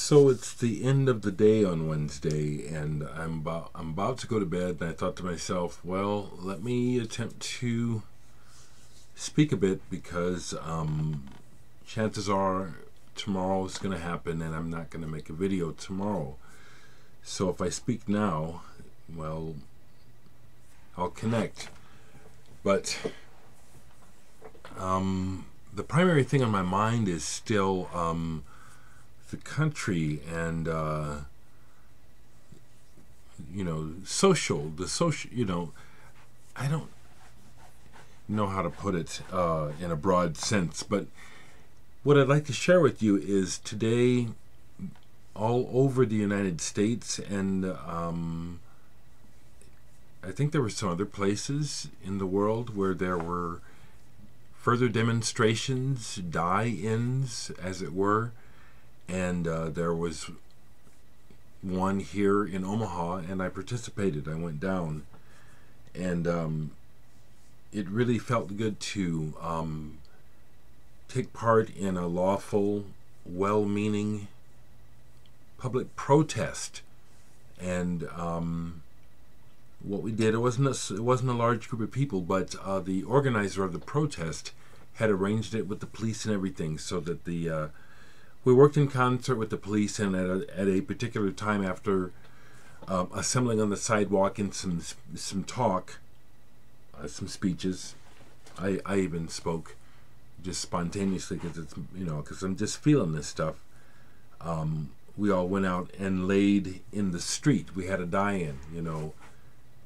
So it's the end of the day on Wednesday, and I'm about to go to bed, and I thought to myself, well, let me attempt to speak a bit because chances are tomorrow is going to happen, and I'm not going to make a video tomorrow. So if I speak now, well, I'll connect. But the primary thing on my mind is still the country and the social, I don't know how to put it in a broad sense, but what I'd like to share with you is today all over the United States, and I think there were some other places in the world where there were further demonstrations, die-ins, as it were, and there was one here in Omaha, and I participated. I went down, and it really felt good to take part in a lawful, well-meaning public protest. And what we did, it wasn't a large group of people, but the organizer of the protest had arranged it with the police and everything, so that we worked in concert with the police, and at a particular time, after assembling on the sidewalk and some talk, some speeches, I even spoke just spontaneously because I'm just feeling this stuff. We all went out and laid in the street. We had a die-in,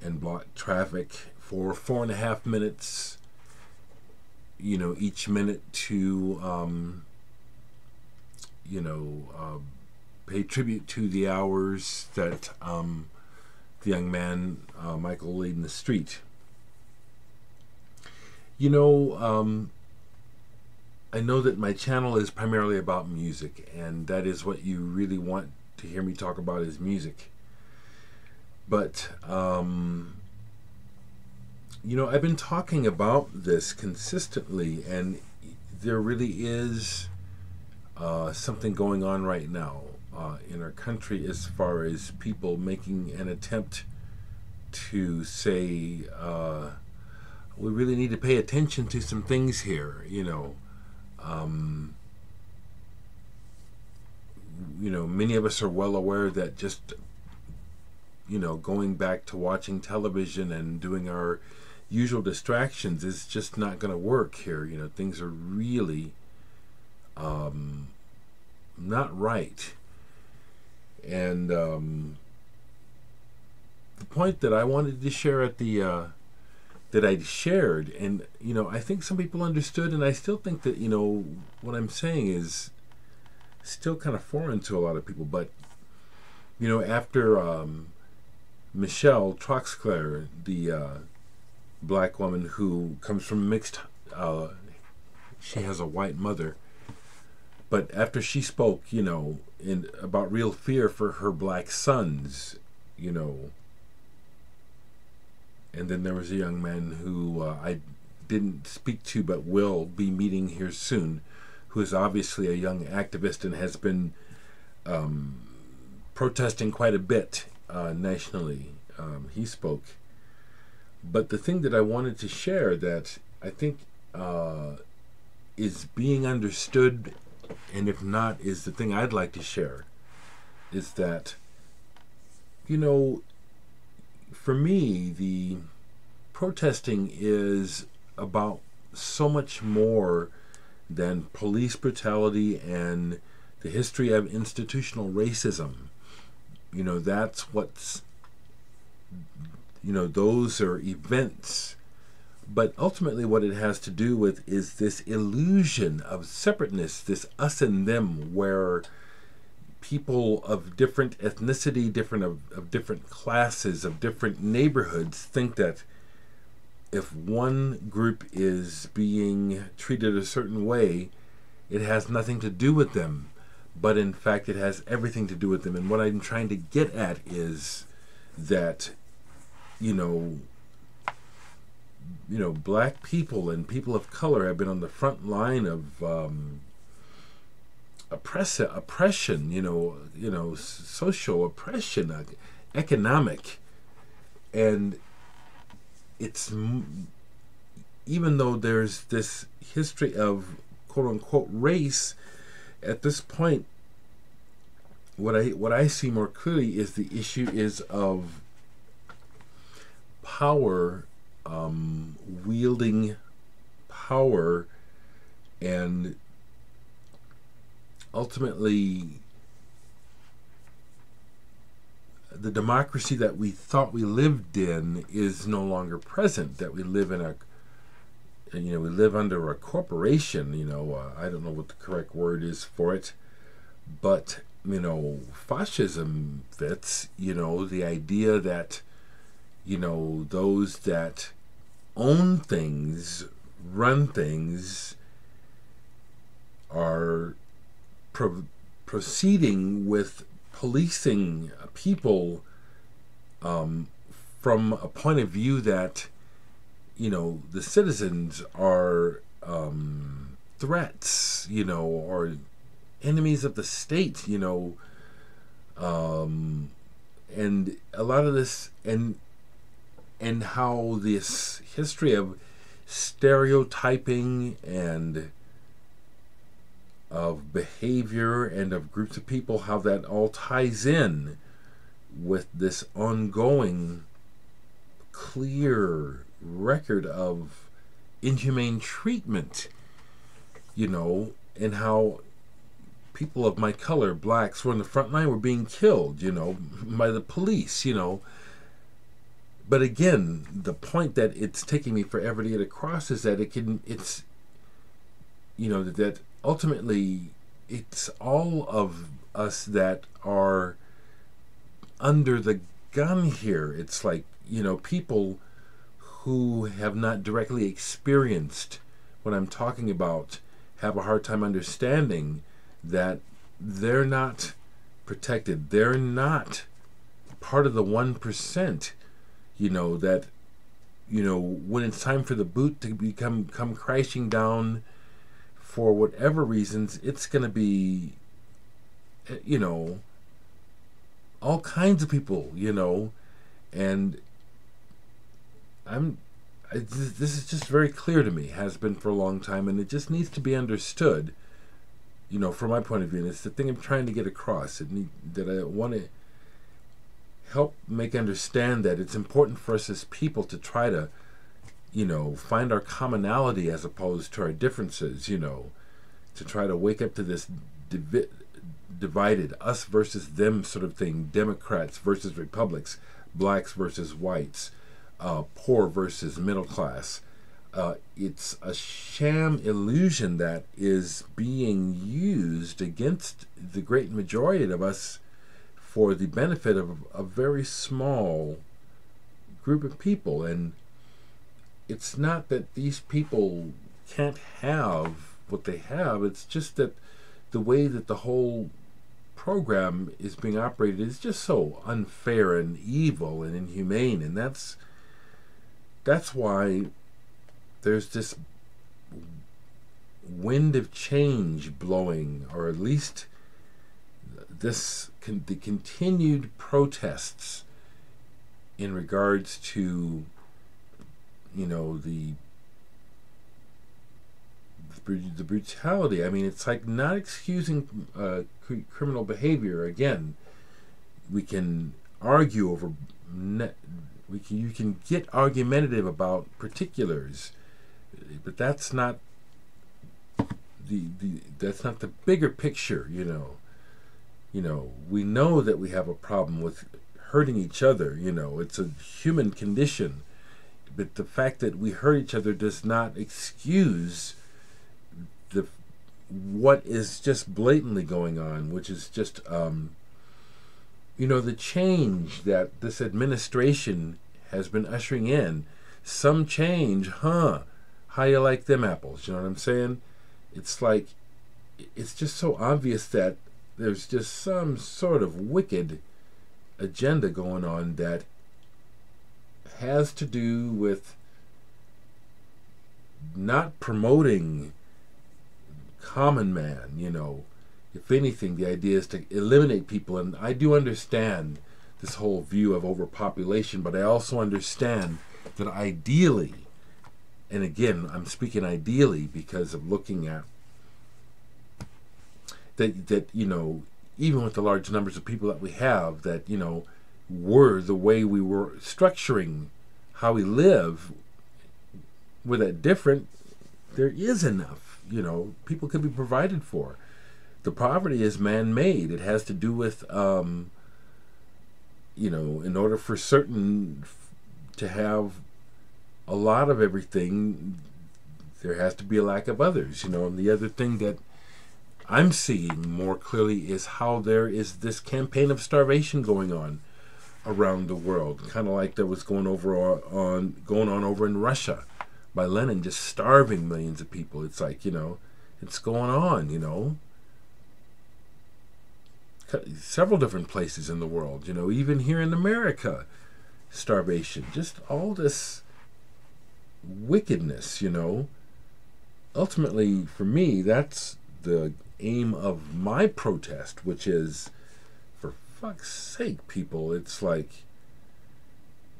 and blocked traffic for 4.5 minutes, each minute to pay tribute to the hours that the young man, Michael, laid in the street. I know that my channel is primarily about music, and that is what you really want to hear me talk about, is music. But, I've been talking about this consistently, and there really is something going on right now in our country as far as people making an attempt to say, we really need to pay attention to some things here, many of us are well aware that just, going back to watching television and doing our usual distractions is just not going to work here. Things are really not right. And the point that I wanted to share at the that I shared, and I think some people understood, and I still think that what I'm saying is still kind of foreign to a lot of people. But after Michelle Troxclair, the black woman who comes from mixed, she has a white mother, but after she spoke, about real fear for her black sons, and then there was a young man who I didn't speak to but will be meeting here soon, who is obviously a young activist and has been protesting quite a bit nationally. He spoke. But the thing that I wanted to share that I think is being understood, and if not, is the thing I'd like to share, is that, for me, the protesting is about so much more than police brutality and the history of institutional racism. That's what's, those are events. But ultimately what it has to do with is this illusion of separateness, this us and them, where people of different ethnicity, of different classes, of different neighborhoods think that if one group is being treated a certain way, it has nothing to do with them. But in fact, it has everything to do with them. And what I'm trying to get at is that, black people and people of color have been on the front line of oppression, social oppression, economic, and it's even though there's this history of quote unquote race, at this point, what I see more clearly is the issue is of power, wielding power, and ultimately the democracy that we thought we lived in is no longer present. That we live in we live under a corporation. I don't know what the correct word is for it, but fascism fits. The idea that those that own things, run things, are proceeding with policing people from a point of view that the citizens are threats, or enemies of the state, and a lot of this, and how this history of stereotyping and of behavior and of groups of people, how that all ties in with this ongoing clear record of inhumane treatment, and how people of my color, blacks, were on the front line, were being killed, by the police, But again, the point that it's taking me forever to get across is that it's that ultimately it's all of us that are under the gun here. It's like, people who have not directly experienced what I'm talking about have a hard time understanding that they're not protected. They're not part of the 1%, that, when it's time for the boot to come crashing down for whatever reasons, it's going to be, all kinds of people, and this is just very clear to me, has been for a long time, and it just needs to be understood, from my point of view. And it's the thing I'm trying to get across, that I want to help make understand that it's important for us as people to try to, find our commonality as opposed to our differences, to try to wake up to this divided us versus them sort of thing, Democrats versus Republicans, blacks versus whites, poor versus middle class. It's a sham illusion that is being used against the great majority of us for the benefit of a very small group of people. And it's not that these people can't have what they have, it's just that the way that the whole program is being operated is just so unfair and evil and inhumane. And that's why there's this wind of change blowing, or at least the continued protests in regards to the brutality. I mean, it's like not excusing criminal behavior. Again, we can argue over you can get argumentative about particulars, but that's not the bigger picture. We know that we have a problem with hurting each other. It's a human condition, but the fact that we hurt each other does not excuse what is just blatantly going on, which is just the change that this administration has been ushering in. Some change, How you like them apples? You know what I'm saying? It's like, it's just so obvious that there's just some sort of wicked agenda going on that has to do with not promoting common man. if anything, the idea is to eliminate people. And I do understand this whole view of overpopulation, but I also understand that ideally, and again, I'm speaking ideally because of looking at that you know, even with the large numbers of people that we have, that, you know, were the way we were structuring how we live, were that different, there is enough, you know, people could be provided for. The poverty is man-made. It has to do with, you know, in order for certain to have a lot of everything, there has to be a lack of others, you know. And the other thing that I'm seeing more clearly is how there is this campaign of starvation going on around the world, kind of like that was going on over in Russia by Lenin, just starving millions of people. It's like, you know, it's going on, you know, several different places in the world, you know, even here in America, starvation, just all this wickedness, you know. Ultimately, for me, that's the aim of my protest, which is, for fuck's sake, people, it's like,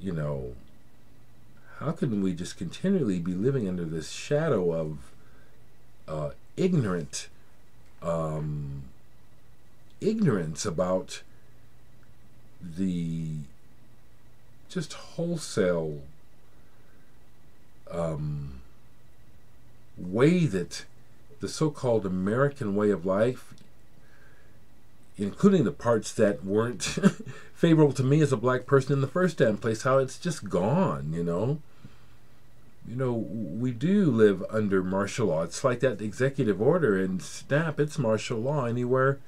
you know, how can we just continually be living under this shadow of ignorance about the just wholesale way that the so-called American way of life, including the parts that weren't favorable to me as a black person in the first damn place, how it's just gone, you know. You know, we do live under martial law. It's like that executive order, and snap, it's martial law anywhere,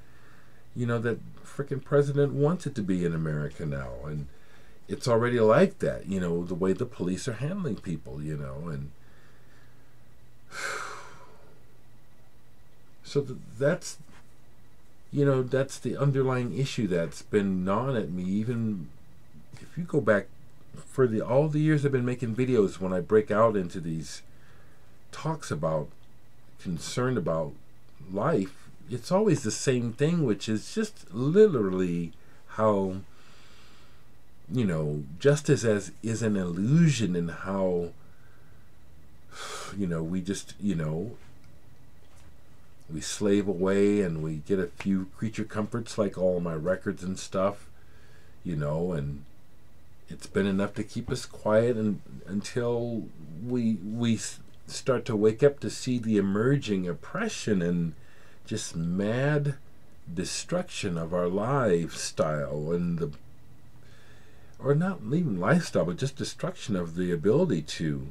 you know, that frickin' president wants it to be in America now. And it's already like that, you know, the way the police are handling people, you know. And so that's, you know, that's the underlying issue that's been gnawing at me. Even if you go back for all the years I've been making videos, when I break out into these talks about concern about life, it's always the same thing, which is just literally how, you know, justice is an illusion, and how, you know, we just, you know, we slave away and we get a few creature comforts like all my records and stuff, you know, and it's been enough to keep us quiet and until we start to wake up to see the emerging oppression and just mad destruction of our lifestyle, and or not even lifestyle, but just destruction of the ability to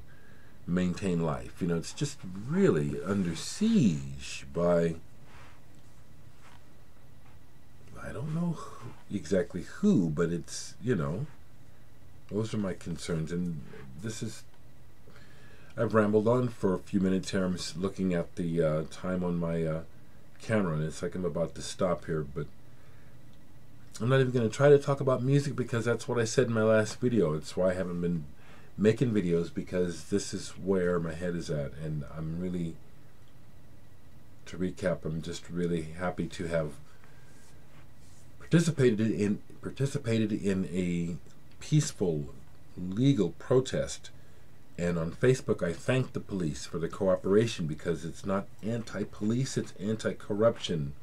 maintain life. You know, it's just really under siege by, I don't know exactly who, but it's, you know, those are my concerns. And this is, I've rambled on for a few minutes here. I'm looking at the time on my camera, and it's like I'm about to stop here, but I'm not even going to try to talk about music, because that's what I said in my last video. It's why I haven't been making videos, because this is where my head is at. And I'm really, to recap, I'm just really happy to have participated in a peaceful legal protest. And on Facebook, I thank the police for the cooperation, because it's not anti-police, it's anti-corruption.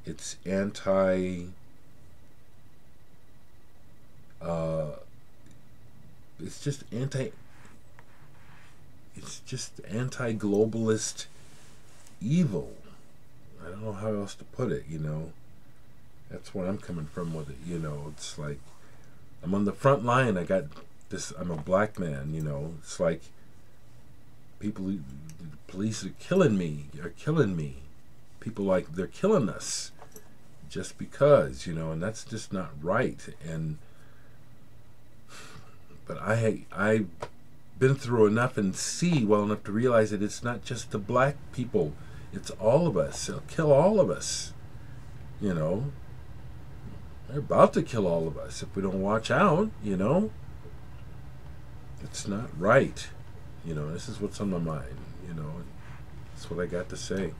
It's it's just anti-globalist evil. I don't know how else to put it, you know. That's where I'm coming from with it, you know. It's like, I'm on the front line. I'm a black man, you know. It's like police are killing me. People, like, they're killing us just because, you know, and that's just not right. But I've been through enough and see well enough to realize that it's not just the black people. It's all of us. They'll kill all of us, you know. They're about to kill all of us if we don't watch out, you know. It's not right. You know, this is what's on my mind, you know. That's what I got to say.